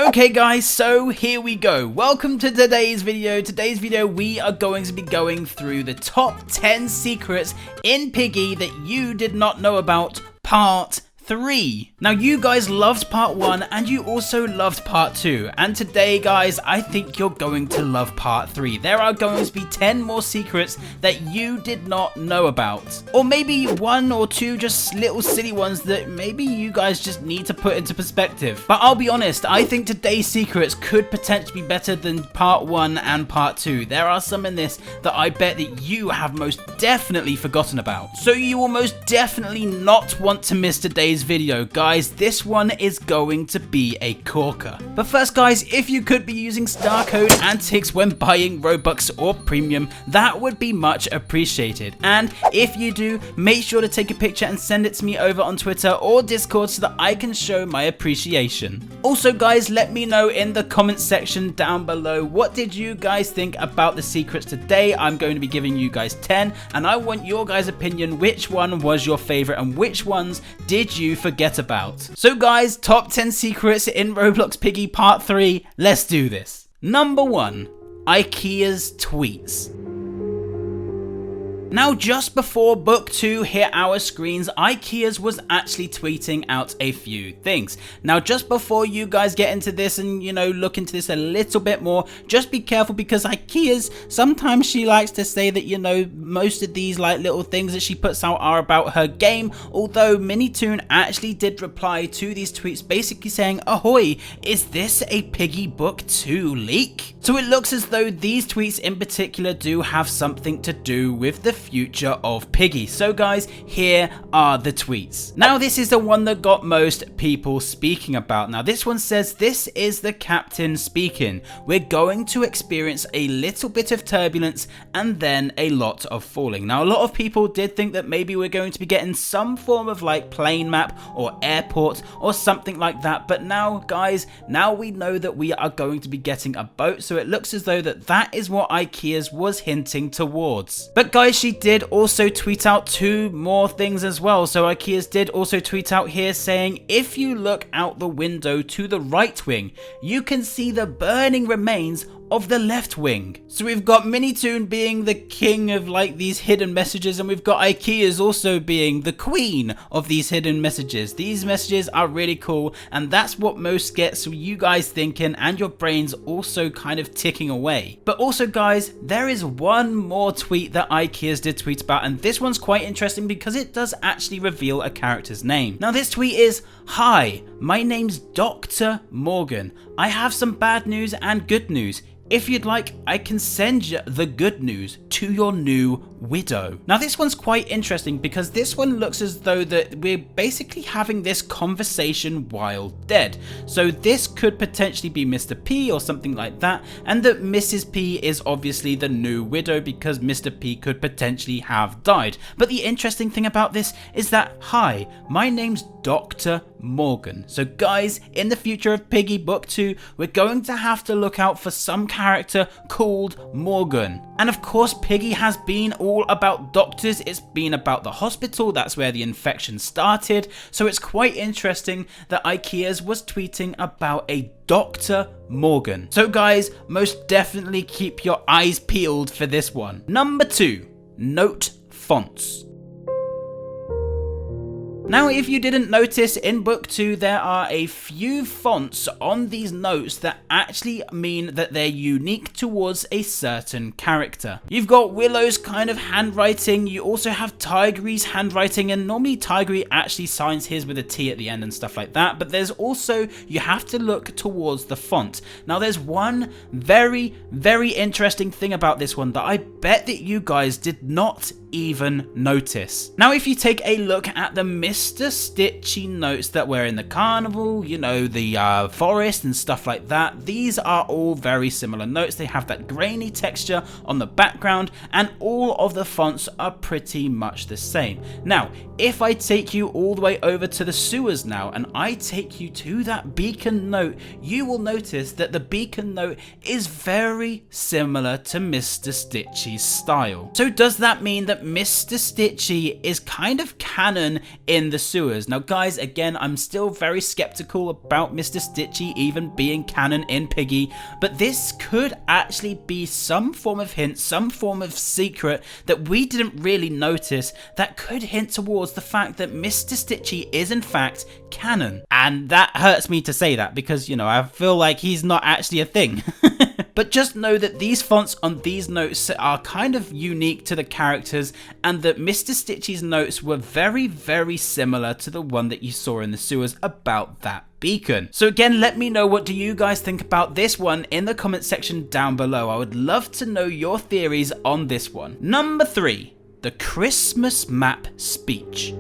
Okay guys, so here we go. Welcome to today's video. Today's video we are going to be going through the top 10 secrets in Piggy that you did not know about, part 3. Now you guys loved part 1 and you also loved part 2, and today guys I think you're going to love part 3. There are going to be 10 more secrets that you did not know about, or maybe 1 or 2 just little silly ones that maybe you guys just need to put into perspective. But I'll be honest, I think today's secrets could potentially be better than part 1 and part 2. There are some in this that I bet that you have most definitely forgotten about, so you will most definitely not want to miss today's video. Guys, this one is going to be a corker. But first guys, if you could be using star code Antixx when buying Robux or Premium, that would be much appreciated. And if you do, make sure to take a picture and send it to me over on Twitter or Discord so that I can show my appreciation. Also guys, let me know in the comments section down below, what did you guys think about the secrets today? I'm going to be giving you guys 10 and I want your guys' opinion, which one was your favorite and which ones did you forget about. So guys, top 10 secrets in Roblox Piggy part 3, let's do this. Number 1, Ikeas Tweets. Now just before book 2 hit our screens, Ikeas was actually tweeting out a few things. Now just before you guys get into this and look into this a little bit more, just be careful because Ikeas, sometimes she likes to say that most of these little things that she puts out are about her game, although Minitoon actually did reply to these tweets basically saying, ahoy, is this a Piggy book 2 leak? So it looks as though these tweets in particular do have something to do with the future of Piggy. So guys, here are the tweets. Now this is the one that got most people speaking about. Now this one says, this is the captain speaking. We're going to experience a little bit of turbulence and then a lot of falling. Now a lot of people did think that maybe we're going to be getting some form of plane map or airport or something like that, but now guys, now we know that we are going to be getting a boat, so it looks as though that is what Ikeas was hinting towards. But guys, she did also tweet out 2 more things as well. So Ikeas did also tweet out here saying, if you look out the window to the right wing, you can see the burning remains of the left wing. So we've got Minitoon being the king of these hidden messages, and we've got Ikeas also being the queen of these hidden messages. These messages are really cool, and that's what most gets you guys thinking and your brains also kind of ticking away. But also guys, there is one more tweet that Ikeas did tweet about, and this one's quite interesting because it does actually reveal a character's name. Now this tweet is, hi, my name's Dr. Morgan. I have some bad news and good news. If you'd like, I can send you the good news to your new widow. Now this one's quite interesting because this one looks as though that we're basically having this conversation while dead. So this could potentially be Mr. P or something like that, and that Mrs. P is obviously the new widow because Mr. P could potentially have died. But the interesting thing about this is that, hi, my name's Dr. Morgan. So guys, in the future of Piggy book 2, we're going to have to look out for some character called Morgan. And of course, Piggy has been all about doctors. It's been about the hospital. That's where the infection started. So it's quite interesting that Ikeas was tweeting about a Dr. Morgan. So guys, most definitely keep your eyes peeled for this one. Number 2, note fonts. Now, if you didn't notice, in book 2 there are a few fonts on these notes that actually mean that they're unique towards a certain character. You've got Willow's kind of handwriting, you also have Tigree's handwriting, and normally Tigree actually signs his with a T at the end and stuff like that, but there's also, you have to look towards the font. Now there's one very, very interesting thing about this one that I bet that you guys did not even notice. Now if you take a look at the Mr. Stitchy notes that were in the carnival, the forest and stuff like that, these are all very similar notes. They have that grainy texture on the background and all of the fonts are pretty much the same. Now if I take you all the way over to the sewers now and I take you to that beacon note, you will notice that the beacon note is very similar to Mr. Stitchy's style. So does that mean that Mr. Stitchy is kind of canon in in the sewers. Now guys, again, I'm still very skeptical about Mr. Stitchy even being canon in Piggy, but this could actually be some form of hint, some form of secret that we didn't really notice that could hint towards the fact that Mr. Stitchy is in fact canon. And that hurts me to say that because, you know, I feel like he's not actually a thing. But just know that these fonts on these notes are kind of unique to the characters, and that Mr. Stitchy's notes were very, very similar to the one that you saw in the sewers about that beacon. So again, let me know, what do you guys think about this one in the comment section down below. I would love to know your theories on this one. Number 3, the Christmas map speech.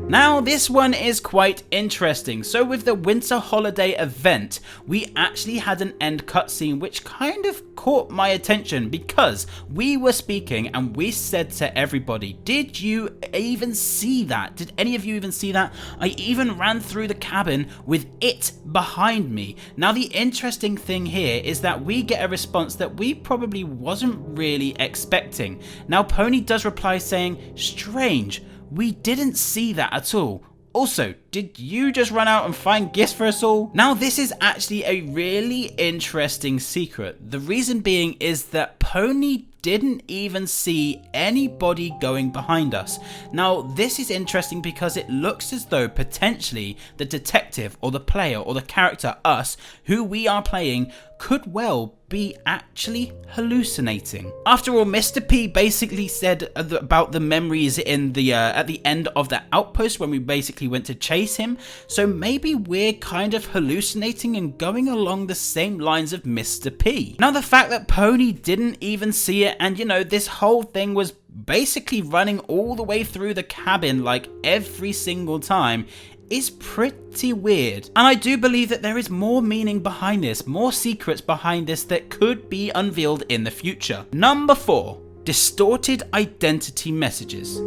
Now this one is quite interesting. So with the winter holiday event, we actually had an end cutscene which kind of caught my attention because we were speaking and we said to everybody, did you even see that? Did any of you even see that? I even ran through the cabin with it behind me. Now the interesting thing here is that we get a response that we probably wasn't really expecting. Now Pony does reply saying, strange. We didn't see that at all. Also, did you just run out and find gifts for us all? Now this is actually a really interesting secret. The reason being is that Pony didn't even see anybody going behind us. Now this is interesting because it looks as though potentially the detective or the player or the character, us, who we are playing, could well be actually hallucinating. After all, Mr. P basically said about the memories in the at the end of the outpost when we basically went to chase him, so maybe we're kind of hallucinating and going along the same lines of Mr. P. Now the fact that Pony didn't even see it, and you know, this whole thing was basically running all the way through the cabin like every single time, is pretty weird. And I do believe that there is more meaning behind this, more secrets behind this that could be unveiled in the future. Number 4, distorted identity messages.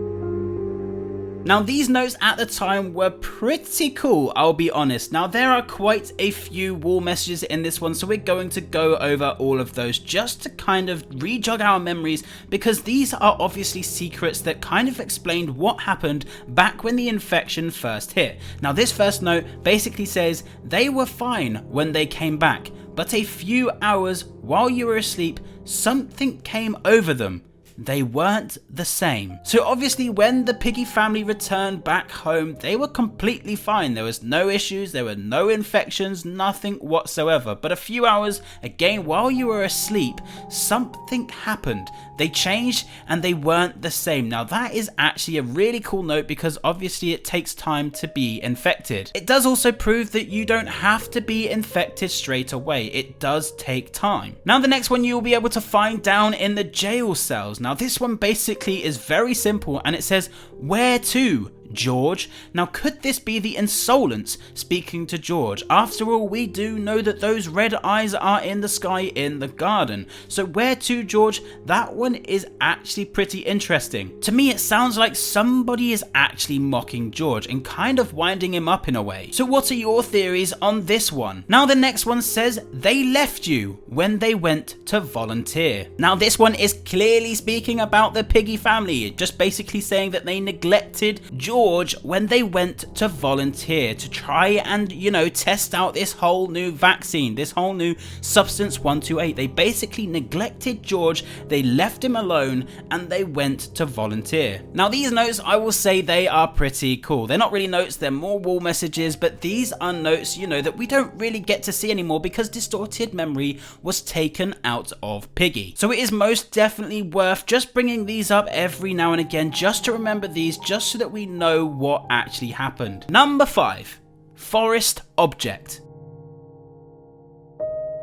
Now these notes at the time were pretty cool, I'll be honest. Now there are quite a few wall messages in this one, so we're going to go over all of those just to kind of re-jog our memories, because these are obviously secrets that kind of explained what happened back when the infection first hit. Now this first note basically says, they were fine when they came back, but a few hours while you were asleep, something came over them. They weren't the same. So obviously when the Piggy family returned back home, they were completely fine. There was no issues, there were no infections, nothing whatsoever. But a few hours, again, while you were asleep, something happened. They changed and they weren't the same. Now that is actually a really cool note because obviously it takes time to be infected. It does also prove that you don't have to be infected straight away. It does take time. Now the next one you'll be able to find down in the jail cells. Now this one basically is very simple and it says, where to? George. Now could this be the Insolents speaking to George? After all, we do know that those red eyes are in the sky in the garden. So where to, George? That one is actually pretty interesting. To me it sounds like somebody is actually mocking George and kind of winding him up in a way. So what are your theories on this one? Now the next one says, they left you when they went to volunteer. Now this one is clearly speaking about the Piggy family, just basically saying that they neglected George when they went to volunteer to try and, you know, test out this whole new vaccine, this whole new substance 128. They basically neglected George, they left him alone, and they went to volunteer. Now these notes, I will say they are pretty cool. They're not really notes, they're more wall messages, but these are notes, you know, that we don't really get to see anymore because distorted memory was taken out of Piggy. So it is most definitely worth just bringing these up every now and again just to remember these, just so that we know what actually happened. Number 5, forest object.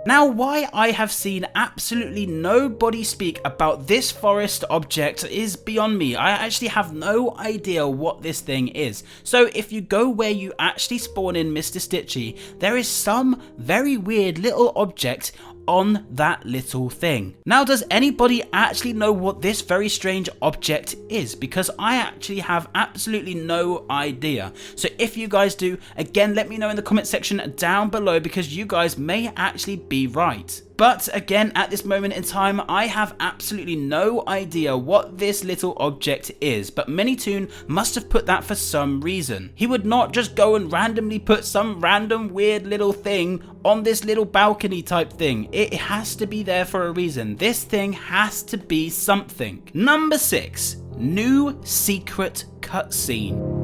Now, why I have seen absolutely nobody speak about this forest object is beyond me. I actually have no idea what this thing is. So if you go where you actually spawn in Mr. Stitchy, there is some very weird little object on that little thing. Now, does anybody actually know what this very strange object is? Because I actually have absolutely no idea. So if you guys do, again, let me know in the comment section down below, because you guys may actually be right. But again, at this moment in time, I have absolutely no idea what this little object is, but Minitoon must have put that for some reason. He would not just go and randomly put some random weird little thing on this little balcony type thing. It has to be there for a reason. This thing has to be something. Number 6, new secret cutscene.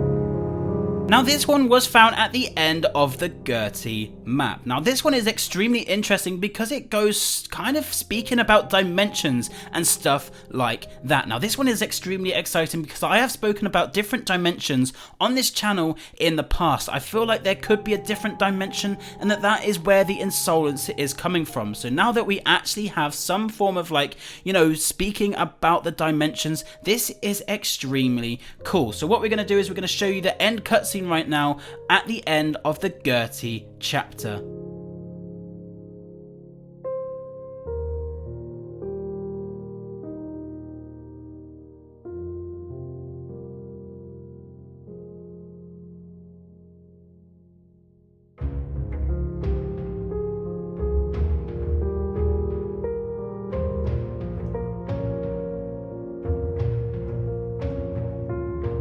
Now this one was found at the end of the Gertie map. Now this one is extremely interesting because it goes kind of speaking about dimensions and stuff like that. Now this one is extremely exciting because I have spoken about different dimensions on this channel in the past. I feel like there could be a different dimension and that is where the insolence is coming from. So now that we actually have some form of like, you know, speaking about the dimensions, this is extremely cool. So what we're going to do is we're going to show you the end cutscene right now at the end of the Gertie chapter.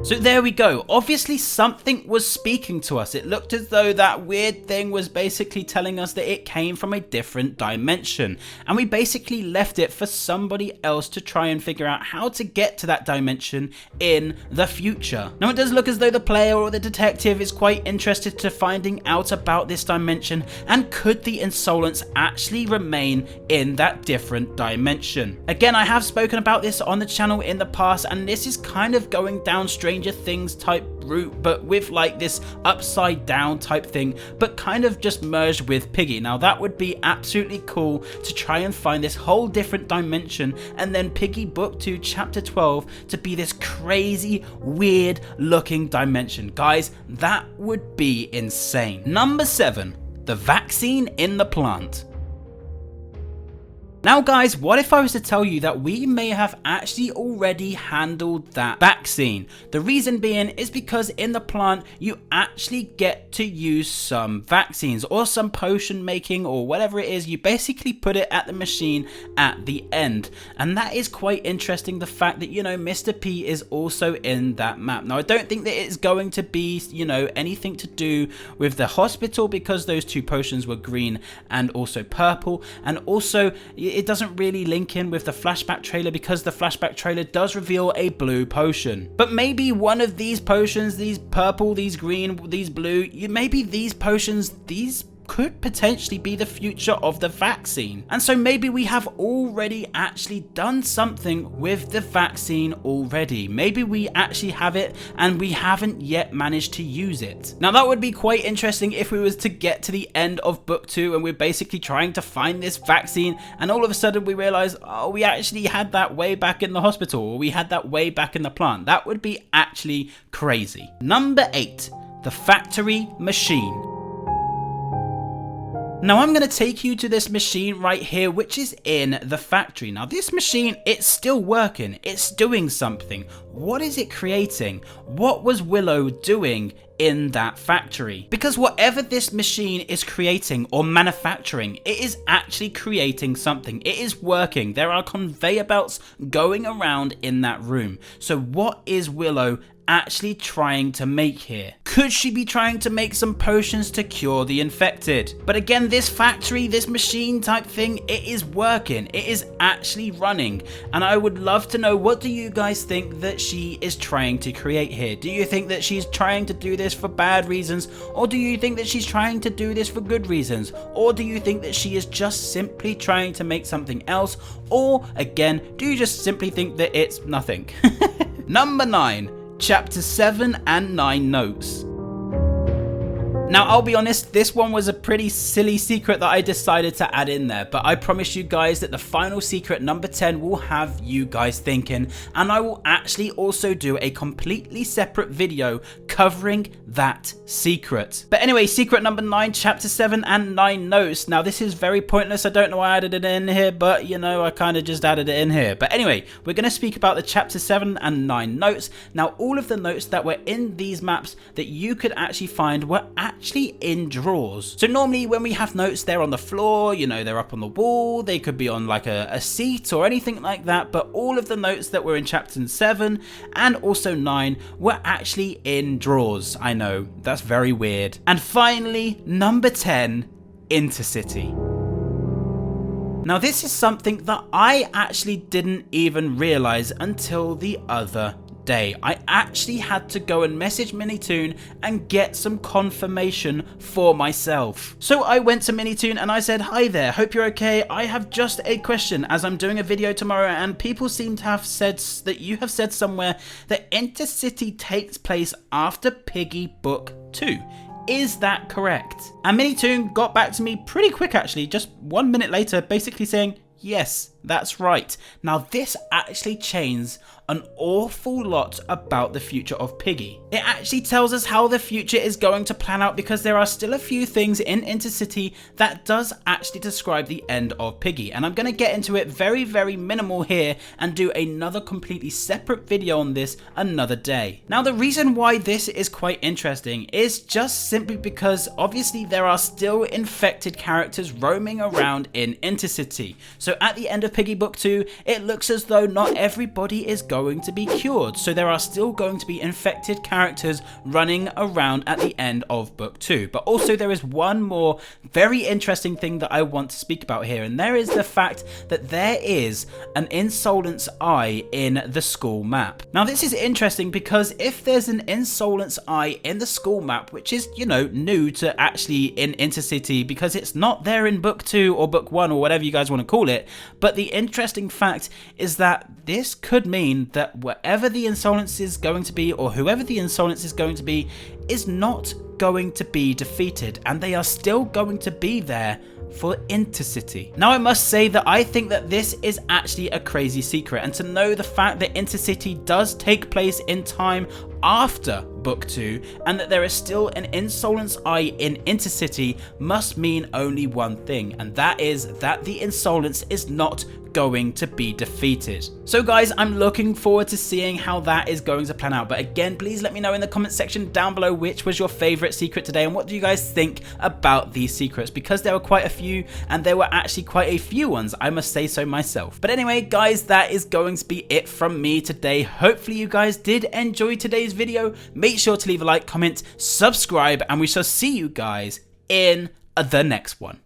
So there we go. Obviously something was speaking to us. It looked as though that weird thing was basically telling us that it came from a different dimension. And we basically left it for somebody else to try and figure out how to get to that dimension in the future. Now it does look as though the player or the detective is quite interested to finding out about this dimension, and could the insolence actually remain in that different dimension. Again, I have spoken about this on the channel in the past, and this is kind of going down Stranger Things type route, but with like this upside down type thing, but kind of just merged with Piggy. Now that would be absolutely cool to try and find this whole different dimension, and then Piggy Book 2 Chapter 12 to be this crazy weird looking dimension. Guys, that would be insane. Number 7, the vaccine in the plant. Now guys, what if I was to tell you that we may have actually already handled that vaccine? The reason being is because in the plant you actually get to use some vaccines or some potion making or whatever it is. You basically put it at the machine at the end, and that is quite interesting, the fact that, you know, Mr. P is also in that map. Now I don't think that it's going to be, you know, anything to do with the hospital, because those two potions were green and also purple, and also it doesn't really link in with the flashback trailer because the flashback trailer does reveal a blue potion. But maybe one of these potions, these purple, these green, these blue, maybe these potions, these could potentially be the future of the vaccine. And so maybe we have already actually done something with the vaccine already. Maybe we actually have it and we haven't yet managed to use it. Now that would be quite interesting if we was to get to the end of book 2 and we're basically trying to find this vaccine, and all of a sudden we realize, oh, we actually had that way back in the hospital, or we had that way back in the plant. That would be actually crazy. Number 8, the factory machine. Now I'm going to take you to this machine right here, which is in the factory. Now this machine, it's still working, it's doing something. What is it creating? What was Willow doing in that factory? Because whatever this machine is creating or manufacturing, it is actually creating something. It is working. There are conveyor belts going around in that room. So what is Willow actually trying to make here? Could she be trying to make some potions to cure the infected? But again, this factory, this machine type thing, it is working. It is actually running. And I would love to know, what do you guys think that she is trying to create here? Do you think that she's trying to do this for bad reasons? Or do you think that she's trying to do this for good reasons? Or do you think that she is just simply trying to make something else? Or again, do you just simply think that it's nothing? Number 9. Chapter 7 and 9 notes. Now, I'll be honest, this one was a pretty silly secret that I decided to add in there, but I promise you guys that the final secret, number 10, will have you guys thinking, and I will actually also do a completely separate video covering that secret. But anyway, secret number 9, chapter 7 and 9 notes. Now, this is very pointless. I don't know why I added it in here, but you know, I kind of just added it in here. But anyway, we're going to speak about the chapter 7 and 9 notes. Now, all of the notes that were in these maps that you could actually find were actually actually in drawers. So normally when we have notes, they're on the floor, you know, they're up on the wall, they could be on like a seat or anything like that, but all of the notes that were in chapter 7 and also 9 were actually in drawers. I know, that's very weird. And finally, number 10, Intercity. Now this is something that I actually didn't even realize until the other day. I actually had to go and message Minitoon and get some confirmation for myself. So I went to Minitoon and I said, "Hi there, hope you're okay. I have just a question, as I'm doing a video tomorrow and people seem to have said that you have said somewhere that Intercity takes place after Piggy Book 2. Is that correct?" And Minitoon got back to me pretty quick actually, just 1 minute later, basically saying, "Yes, that's right." Now this actually changes an awful lot about the future of Piggy. It actually tells us how the future is going to plan out, because there are still a few things in Intercity that does actually describe the end of Piggy, and I'm going to get into it very, very minimal here and do another completely separate video on this another day. Now the reason why this is quite interesting is just simply because obviously there are still infected characters roaming around in Intercity. So at the end of Piggy Book 2, it looks as though not everybody is going to be cured, so there are still going to be infected characters running around at the end of Book 2. But also there is one more very interesting thing that I want to speak about here, and there is the fact that there is an Insolence Eye in the school map. Now this is interesting because if there's an Insolence Eye in the school map, which is, you know, new to actually in Intercity because it's not there in Book 2 or Book 1 or whatever you guys want to call it, but the interesting fact is that this could mean that whatever the Insolence is going to be, or whoever the Insolence is going to be, is not going to be defeated, and they are still going to be there for Intercity. Now I must say that I think that this is actually a crazy secret, and to know the fact that Intercity does take place in time after Book 2 and that there is still an Insolence Eye in Intercity must mean only one thing, and that is that the Insolence is not going to be defeated. So guys, I'm looking forward to seeing how that is going to plan out, but again, please let me know in the comment section down below which was your favorite secret today and what do you guys think about these secrets, because there were quite a few and there were actually quite a few ones, I must say so myself. But anyway guys, that is going to be it from me today. Hopefully you guys did enjoy today's video. Make sure to leave a like, comment, subscribe, and we shall see you guys in the next one.